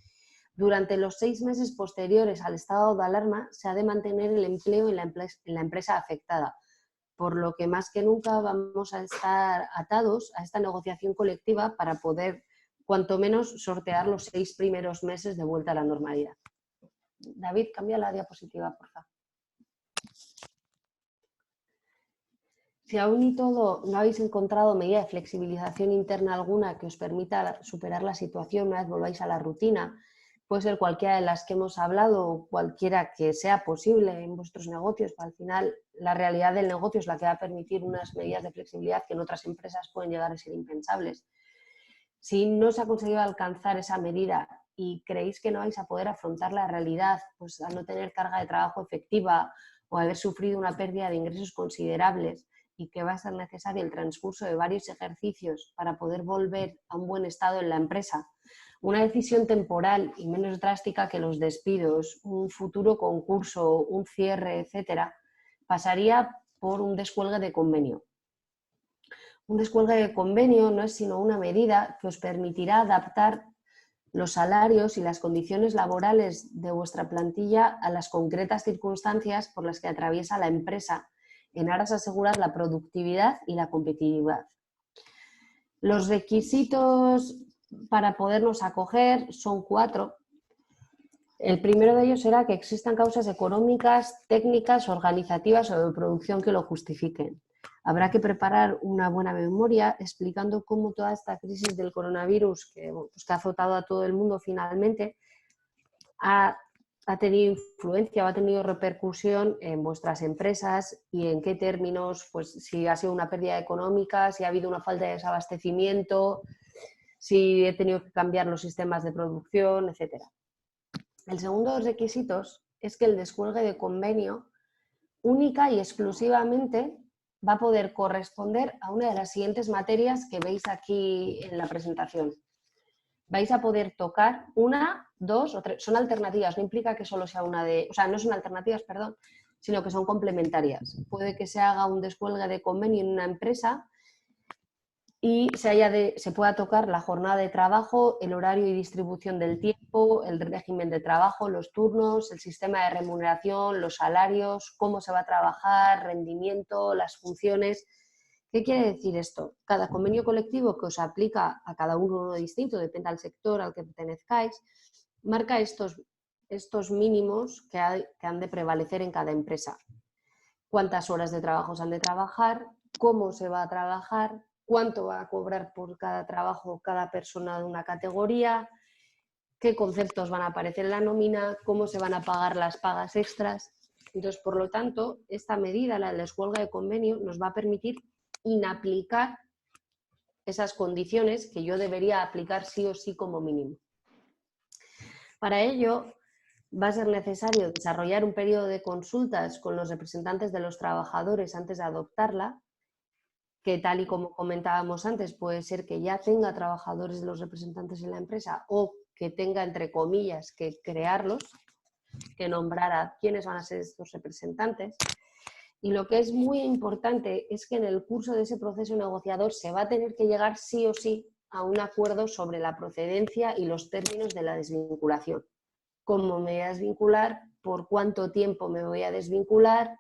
durante los 6 meses posteriores al estado de alarma se ha de mantener el empleo en la empresa afectada, por lo que más que nunca vamos a estar atados a esta negociación colectiva para poder, cuanto menos, sortear los 6 primeros meses de vuelta a la normalidad. David, cambia la diapositiva, por favor. Si aún y todo no habéis encontrado medida de flexibilización interna alguna que os permita superar la situación una vez volváis a la rutina, puede ser cualquiera de las que hemos hablado o cualquiera que sea posible en vuestros negocios, al final la realidad del negocio es la que va a permitir unas medidas de flexibilidad que en otras empresas pueden llegar a ser impensables. Si no se ha conseguido alcanzar esa medida y creéis que no vais a poder afrontar la realidad, pues al no tener carga de trabajo efectiva o haber sufrido una pérdida de ingresos considerables y que va a ser necesario el transcurso de varios ejercicios para poder volver a un buen estado en la empresa, una decisión temporal y menos drástica que los despidos, un futuro concurso, un cierre, etcétera, pasaría por un descuelgue de convenio. Un descuelgue de convenio no es sino una medida que os permitirá adaptar los salarios y las condiciones laborales de vuestra plantilla a las concretas circunstancias por las que atraviesa la empresa en aras a asegurar la productividad y la competitividad. Los requisitos para podernos acoger son 4. El primero de ellos será que existan causas económicas, técnicas, organizativas o de producción que lo justifiquen. Habrá que preparar una buena memoria explicando cómo toda esta crisis del coronavirus que ha azotado a todo el mundo finalmente ha tenido influencia o ha tenido repercusión en vuestras empresas y en qué términos, pues si ha sido una pérdida económica, si ha habido una falta de desabastecimiento, si he tenido que cambiar los sistemas de producción, etc. El segundo de los requisitos es que el descuelgue de convenio única y exclusivamente va a poder corresponder a una de las siguientes materias que veis aquí en la presentación. Vais a poder tocar 1, 2 o 3, son alternativas, no implica que solo sea una de, o sea, no son alternativas, perdón, sino que son complementarias. Puede que se haga un descuelgue de convenio en una empresa y se pueda tocar la jornada de trabajo, el horario y distribución del tiempo, el régimen de trabajo, los turnos, el sistema de remuneración, los salarios, cómo se va a trabajar, rendimiento, las funciones. ¿Qué quiere decir esto? Cada convenio colectivo que os aplica a cada uno distinto, depende del sector al que pertenezcáis, marca estos mínimos que han de prevalecer en cada empresa. Cuántas horas de trabajo se han de trabajar, cómo se va a trabajar, cuánto va a cobrar por cada trabajo cada persona de una categoría, qué conceptos van a aparecer en la nómina, cómo se van a pagar las pagas extras. Entonces, por lo tanto, esta medida, la de descuelgue de convenio, nos va a permitir inaplicar esas condiciones que yo debería aplicar sí o sí como mínimo. Para ello, va a ser necesario desarrollar un periodo de consultas con los representantes de los trabajadores antes de adoptarla, que tal y como comentábamos antes, puede ser que ya tenga trabajadores de los representantes en la empresa o que tenga, entre comillas, que crearlos, que nombrar a quiénes van a ser estos representantes. Y lo que es muy importante es que en el curso de ese proceso negociador se va a tener que llegar sí o sí a un acuerdo sobre la procedencia y los términos de la desvinculación. Cómo me voy a desvincular, por cuánto tiempo me voy a desvincular.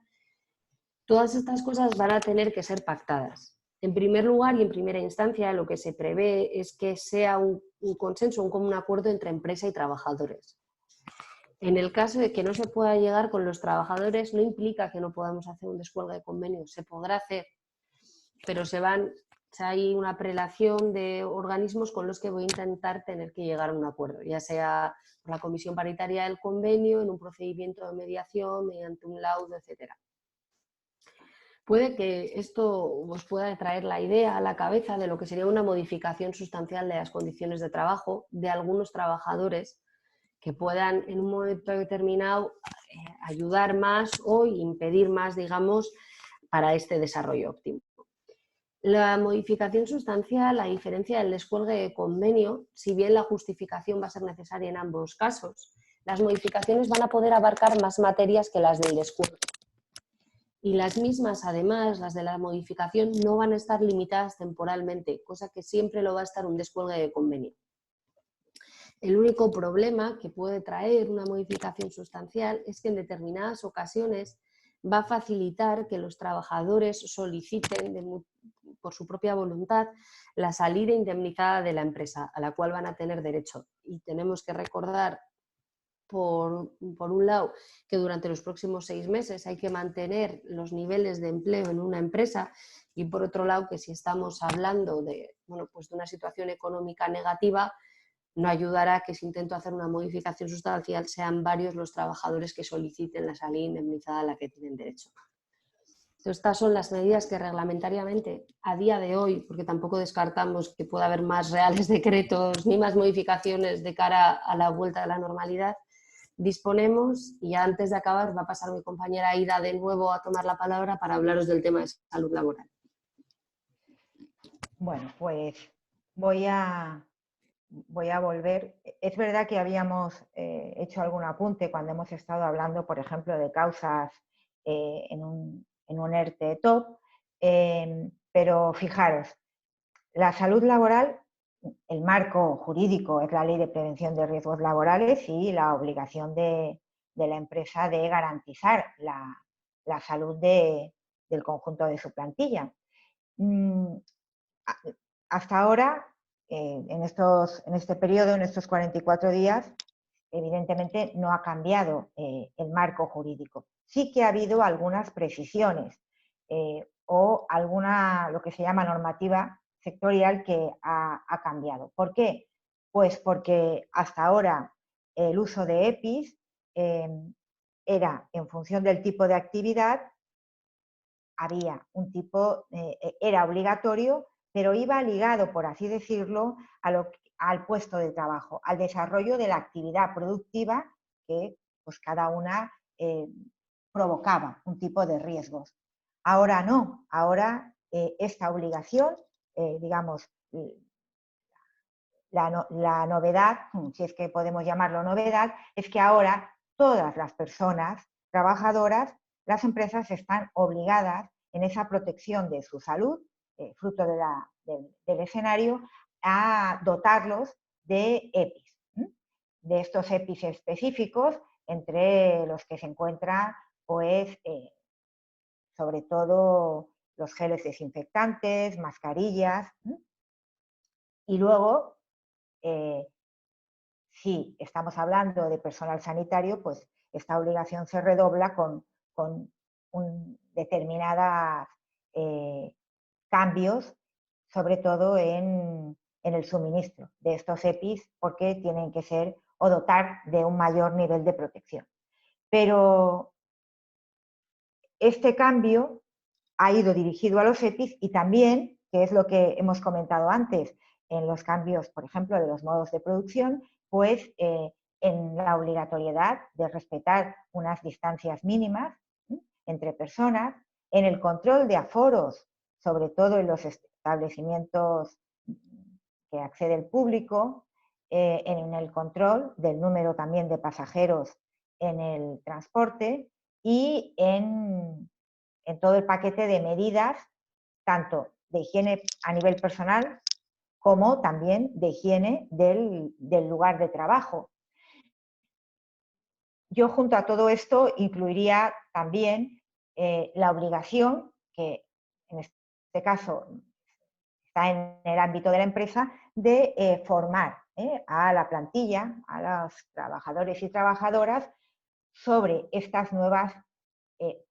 Todas estas cosas van a tener que ser pactadas. En primer lugar y en primera instancia, lo que se prevé es que sea un consenso, un común acuerdo entre empresa y trabajadores. En el caso de que no se pueda llegar con los trabajadores, no implica que no podamos hacer un descuelgue de convenios, se podrá hacer, pero hay una prelación de organismos con los que voy a intentar tener que llegar a un acuerdo, ya sea por la comisión paritaria del convenio, en un procedimiento de mediación, mediante un laudo, etc. Puede que esto os pueda traer la idea a la cabeza de lo que sería una modificación sustancial de las condiciones de trabajo de algunos trabajadores que puedan en un momento determinado ayudar más o impedir más, digamos, para este desarrollo óptimo. La modificación sustancial, a diferencia del descuelgue de convenio, si bien la justificación va a ser necesaria en ambos casos, las modificaciones van a poder abarcar más materias que las del descuelgue. Y las mismas, además, las de la modificación, no van a estar limitadas temporalmente, cosa que siempre lo va a estar un descuelgue de convenio. El único problema que puede traer una modificación sustancial es que en determinadas ocasiones va a facilitar que los trabajadores soliciten por su propia voluntad la salida indemnizada de la empresa a la cual van a tener derecho. Y tenemos que recordar, por un lado, que durante los próximos 6 meses hay que mantener los niveles de empleo en una empresa y por otro lado que si estamos hablando de una situación económica negativa, no ayudará que si intento hacer una modificación sustancial sean varios los trabajadores que soliciten la salida indemnizada a la que tienen derecho. Entonces, estas son las medidas que reglamentariamente, a día de hoy, porque tampoco descartamos que pueda haber más reales decretos ni más modificaciones de cara a la vuelta a la normalidad, disponemos, y antes de acabar va a pasar mi compañera Aida de nuevo a tomar la palabra para hablaros del tema de salud laboral. Bueno, pues voy a volver. Es verdad que habíamos hecho algún apunte cuando hemos estado hablando, por ejemplo, de causas en un ERTE top, pero fijaros, la salud laboral, el marco jurídico es la Ley de Prevención de Riesgos Laborales y la obligación de la empresa de garantizar la salud del conjunto de su plantilla. Hasta ahora, en este periodo, en estos 44 días, evidentemente no ha cambiado el marco jurídico. Sí que ha habido algunas precisiones o alguna, lo que se llama normativa sectorial que ha cambiado. ¿Por qué? Pues porque hasta ahora el uso de EPIs era en función del tipo de actividad, había un tipo, era obligatorio, pero iba ligado, por así decirlo, al puesto de trabajo, al desarrollo de la actividad productiva que pues, cada una provocaba un tipo de riesgos. Ahora no, ahora esta obligación, digamos, la novedad, si es que podemos llamarlo novedad, es que ahora todas las personas trabajadoras, las empresas están obligadas en esa protección de su salud, fruto del escenario, a dotarlos de EPIs, de estos EPIs específicos, entre los que se encuentran, pues, sobre todo los geles desinfectantes, mascarillas, y luego, si estamos hablando de personal sanitario, pues esta obligación se redobla con determinados cambios, sobre todo en el suministro de estos EPIs, porque tienen que ser o dotar de un mayor nivel de protección. Pero este cambio ha ido dirigido a los EPIs y también, que es lo que hemos comentado antes, en los cambios, por ejemplo, de los modos de producción, pues en la obligatoriedad de respetar unas distancias mínimas entre personas, en el control de aforos, sobre todo en los establecimientos que accede el público, en el control del número también de pasajeros en el transporte y en todo el paquete de medidas, tanto de higiene a nivel personal como también de higiene del lugar de trabajo. yo junto a todo esto incluiría también la obligación, que en este caso está en el ámbito de la empresa, de formar a la plantilla, a los trabajadores y trabajadoras sobre estas nuevas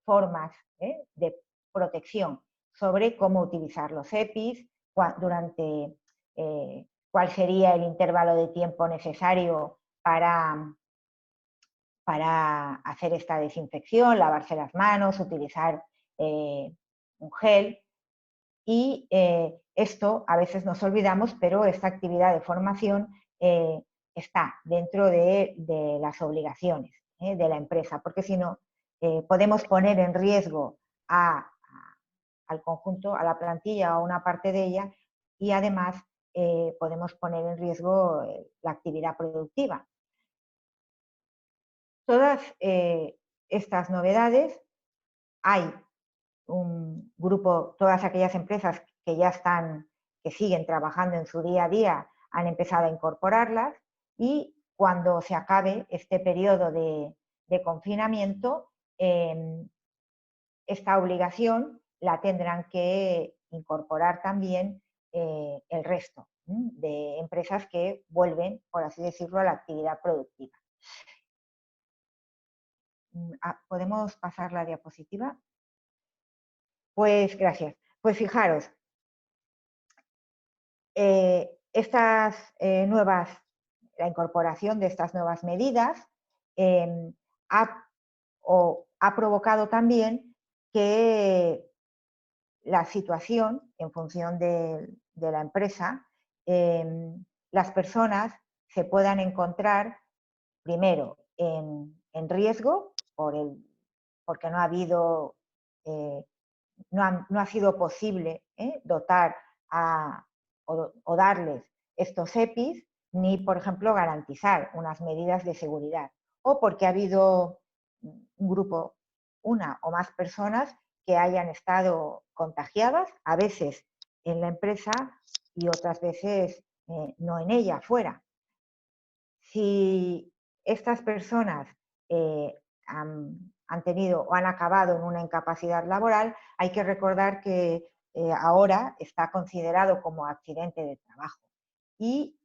formas de protección, sobre cómo utilizar los EPIs, durante cuál sería el intervalo de tiempo necesario para hacer esta desinfección, lavarse las manos, utilizar un gel. Y esto a veces nos olvidamos, pero esta actividad de formación está dentro de las obligaciones de la empresa, porque si no, podemos poner en riesgo al conjunto, a la plantilla o a una parte de ella, y además podemos poner en riesgo la actividad productiva. Todas estas novedades, hay un grupo, todas aquellas empresas que ya que siguen trabajando en su día a día, han empezado a incorporarlas, y cuando se acabe este periodo de confinamiento, esta obligación la tendrán que incorporar también el resto de empresas que vuelven, por así decirlo, a la actividad productiva. ¿Podemos pasar la diapositiva? Pues gracias. Pues fijaros, la incorporación de estas nuevas medidas ha provocado también que la situación, en función de la empresa, las personas se puedan encontrar primero en riesgo porque no ha habido, no ha sido posible dotar o darles estos EPIs, ni, por ejemplo, garantizar unas medidas de seguridad, o porque ha habido un grupo, una o más personas que hayan estado contagiadas, a veces en la empresa y otras veces no en ella, fuera. Si estas personas han tenido o han acabado en una incapacidad laboral, hay que recordar que ahora está considerado como accidente de trabajo. Y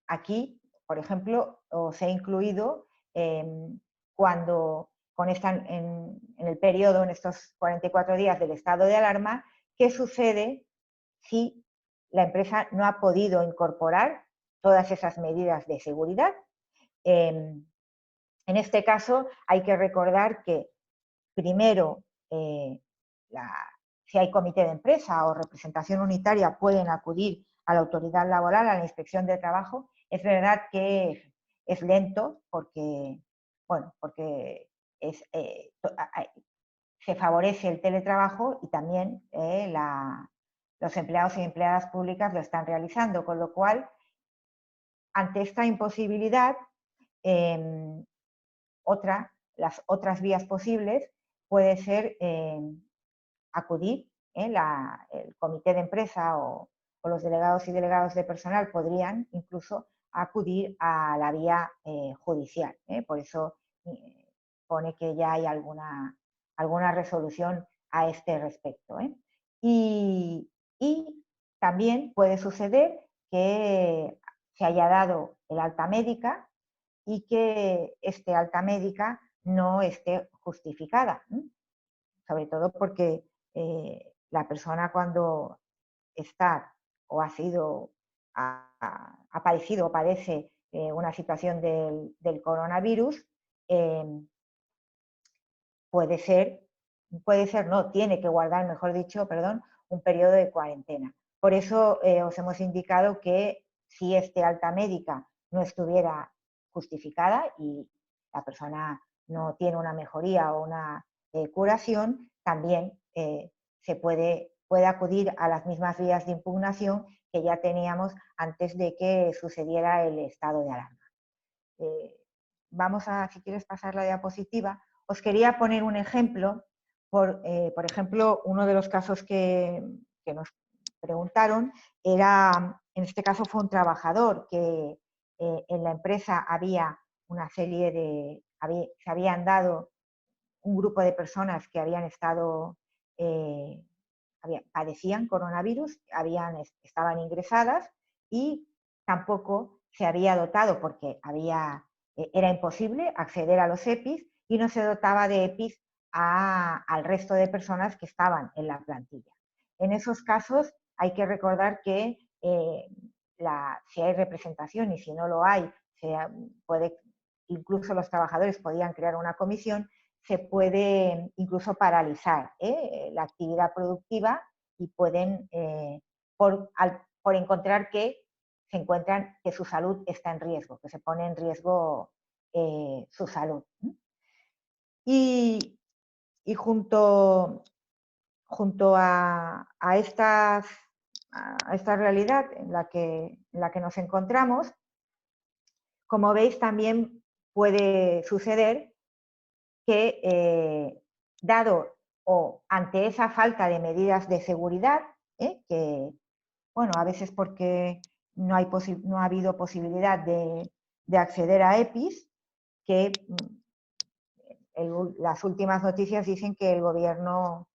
aquí, por ejemplo, os he incluido cuando en el periodo, en estos 44 días del estado de alarma, qué sucede si la empresa no ha podido incorporar todas esas medidas de seguridad. En este caso, hay que recordar que primero, si hay comité de empresa o representación unitaria, pueden acudir a la autoridad laboral, a la inspección de trabajo. Es verdad que es lento porque, bueno, porque se favorece el teletrabajo y también los empleados y empleadas públicas lo están realizando, con lo cual, ante esta imposibilidad, las otras vías posibles puede ser acudir, el comité de empresa o los delegados y delegados de personal podrían incluso acudir a la vía judicial. Por eso pone que ya hay alguna resolución a este respecto. Y también puede suceder que se haya dado el alta médica y que este alta médica no esté justificada, sobre todo porque la persona, cuando está o ha padecido o padece una situación del coronavirus, tiene que guardar, mejor dicho, un periodo de cuarentena. Por eso os hemos indicado que si este alta médica no estuviera justificada y la persona no tiene una mejoría o una curación, también se puede acudir a las mismas vías de impugnación que ya teníamos antes de que sucediera el estado de alarma. Vamos si quieres pasar la diapositiva. Os quería poner un ejemplo. Por ejemplo, uno de los casos que nos preguntaron era, en este caso fue un trabajador que en la empresa había una serie de... se habían dado un grupo de personas que habían estado... padecían coronavirus, estaban ingresadas y tampoco se había dotado porque era imposible acceder a los EPIs y no se dotaba de EPIs al resto de personas que estaban en la plantilla. En esos casos hay que recordar que si hay representación y si no lo hay, incluso los trabajadores podían crear una comisión, se puede incluso paralizar la actividad productiva y pueden, por encontrar que se encuentran que su salud está en riesgo, que se pone en riesgo su salud. Y junto a esta realidad en la que nos encontramos, como veis, también puede suceder que, dado o ante esa falta de medidas de seguridad, que, bueno, a veces porque no ha habido posibilidad de acceder a EPIs, que las últimas noticias dicen que el gobierno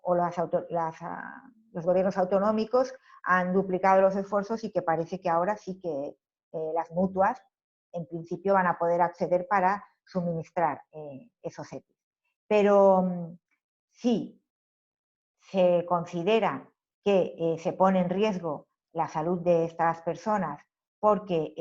o los gobiernos autonómicos han duplicado los esfuerzos y que parece que ahora sí que las mutuas en principio van a poder acceder para suministrar esos EPIs. Pero si se considera que se pone en riesgo la salud de estas personas porque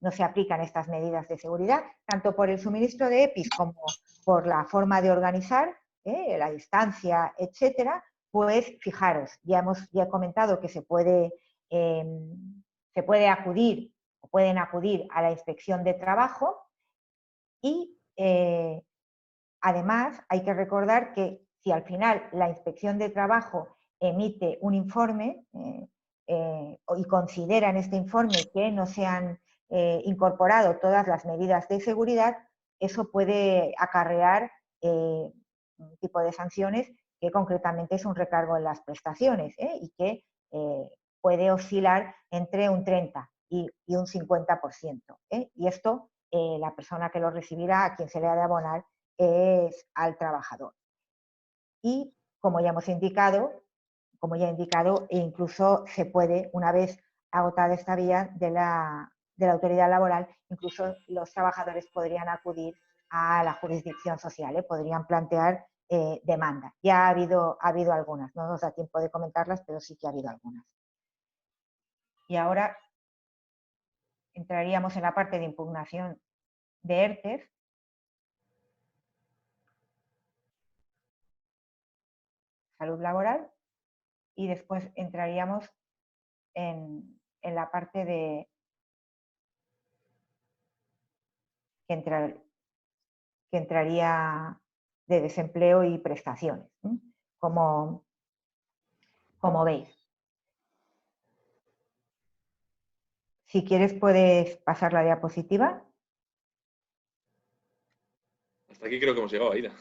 no se aplican estas medidas de seguridad, tanto por el suministro de EPIs como por la forma de organizar, la distancia, etcétera, pues fijaros, ya he comentado que se puede acudir o pueden acudir a la inspección de trabajo y además hay que recordar que si al final la inspección de trabajo emite un informe y considera en este informe que no se han incorporado todas las medidas de seguridad, eso puede acarrear un tipo de sanciones que concretamente es un recargo en las prestaciones y que puede oscilar entre un 30 y un 50%. Y esto, la persona que lo recibirá, a quien se le ha de abonar, es al trabajador. Y como ya he indicado, incluso se puede, una vez agotada esta vía de la autoridad laboral, incluso los trabajadores podrían acudir a la jurisdicción social, podrían plantear demanda. Ya ha habido algunas, no nos da tiempo de comentarlas, pero sí que ha habido algunas. Y ahora entraríamos en la parte de impugnación de ERTEs. Salud laboral, y después entraríamos en la parte que entraría de desempleo y prestaciones, como veis. Si quieres puedes pasar la diapositiva. Hasta aquí creo que hemos llegado, Aida.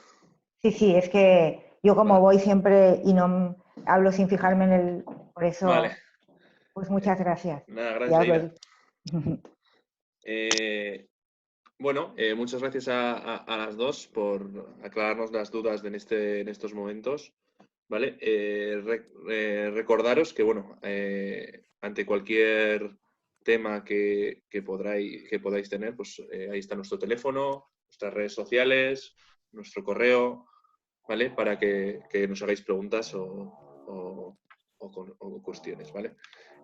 Sí, es que yo como voy siempre y no hablo sin fijarme en el... Por eso, vale. Pues muchas gracias. Nada, gracias, Aida. Bueno, muchas gracias a las dos por aclararnos las dudas en estos momentos. ¿Vale? Recordaros que, bueno, ante cualquier tema que podáis tener, pues ahí está nuestro teléfono, nuestras redes sociales, nuestro correo, ¿vale? Para que nos hagáis preguntas o cuestiones, ¿vale?